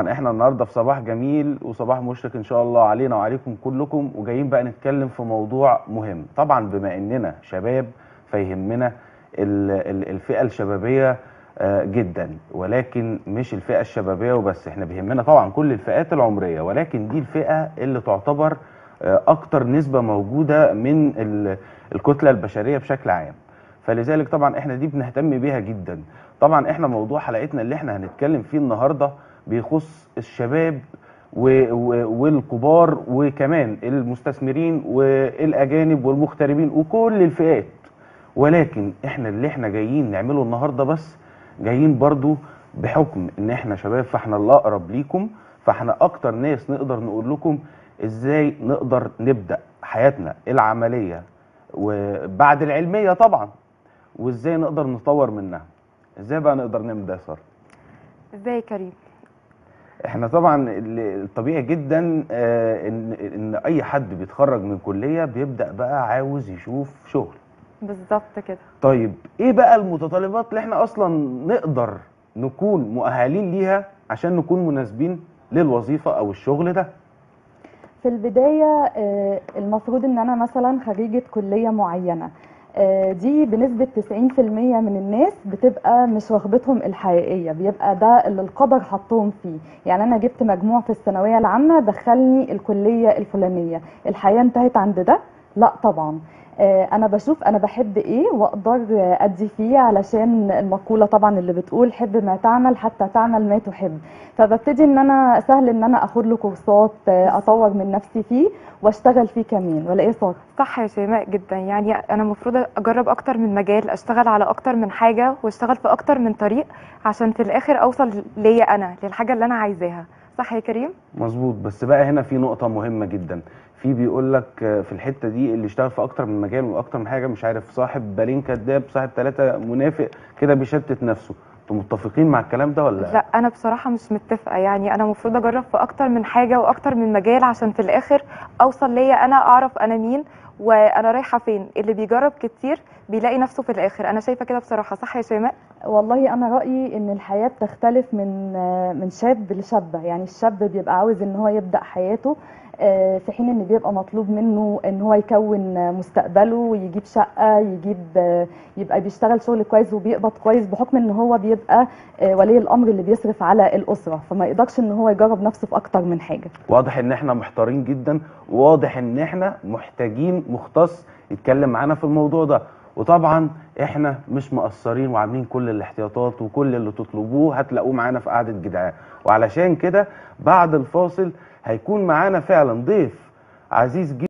احنا النهارده في صباح جميل وصباح مشرق ان شاء الله علينا وعليكم كلكم، وجايين بقى نتكلم في موضوع مهم. طبعا بما اننا شباب فيهمنا الفئة الشبابية جدا، ولكن مش الفئة الشبابية وبس، احنا بيهمنا طبعا كل الفئات العمرية، ولكن دي الفئة اللي تعتبر اكتر نسبة موجودة من الكتلة البشرية بشكل عام. فلذلك طبعا احنا دي بنهتم بيها جدا. طبعا احنا موضوع حلقتنا اللي احنا هنتكلم فيه النهارده بيخص الشباب والكبار وكمان المستثمرين والاجانب والمغتربين وكل الفئات. ولكن احنا اللي احنا جايين نعمله النهارده بس جايين برضو بحكم ان احنا شباب، فاحنا الاقرب ليكم، فاحنا اكتر ناس نقدر نقول لكم ازاي نقدر نبدأ حياتنا العملية وبعد العلمية طبعا، وازاي نقدر نطور منها. ازاي بقى نقدر نعمل ده يا ساره؟ ازاي يا كريم؟ احنا طبعا الطبيعي جدا ان اي حد بيتخرج من كلية بيبدأ بقى عاوز يشوف شغل. بالظبط كده. طيب ايه بقى المتطلبات اللي احنا اصلا نقدر نكون مؤهلين ليها عشان نكون مناسبين للوظيفة او الشغل ده؟ في البداية المفروض ان انا مثلا خريجة كلية معينة، دي بنسبة 90% من الناس بتبقى مش رغبتهم الحقيقية، بيبقى ده اللي القدر حطهم فيه. يعني انا جبت مجموع في الثانوية العامة دخلني الكلية الفلانية، الحياة انتهت عند ده؟ لا طبعا. انا بشوف انا بحب ايه واقدر ادي فيه، علشان المقولة طبعا اللي بتقول حب ما تعمل حتى تعمل ما تحب. فببتدي ان انا سهل ان انا اخد له كورسات اطور من نفسي فيه واشتغل فيه كمان، ولا ايه صار؟ صح يا شيماء جدا. يعني انا المفروض اجرب اكتر من مجال، اشتغل على اكتر من حاجة واشتغل في اكتر من طريق عشان في الاخر اوصل ليا انا للحاجة اللي انا عايزاها. صح يا كريم؟ مظبوط. بس بقى هنا في نقطة مهمة جدا، في بيقول لك في الحتة دي اللي اشتغل في أكتر من مجال وأكتر من حاجة، مش عارف، صاحب بالين كذاب، صاحب 3 منافق، كده بيشتت نفسه. انتوا متفقين مع الكلام ده ولا لا انا بصراحة مش متفقة. يعني انا المفروض اجرب في اكتر من حاجة واكتر من مجال عشان في الاخر اوصل ليا انا، اعرف انا مين وانا رايحة فين. اللي بيجرب كتير بيلاقي نفسه في الاخر. انا شايفة كده بصراحة. صح يا شيماء؟ والله انا رايي ان الحياه بتختلف من شاب لشابه. يعني الشاب بيبقى عاوز ان هو يبدا حياته، في حين ان بيبقى مطلوب منه ان هو يكون مستقبله ويجيب شقه، يبقى بيشتغل شغل كويس وبيقبض كويس، بحكم ان هو بيبقى ولي الامر اللي بيصرف على الاسره، فما يقدرش ان هو يجرب نفسه في اكتر من حاجه. واضح ان احنا محتارين جدا، وواضح ان احنا محتاجين مختص يتكلم معانا في الموضوع ده. وطبعا احنا مش مقصرين وعاملين كل الاحتياطات، وكل اللي تطلبوه هتلاقوه معانا في قعدة جدعان. وعلشان كده بعد الفاصل هيكون معانا فعلا ضيف عزيز جدا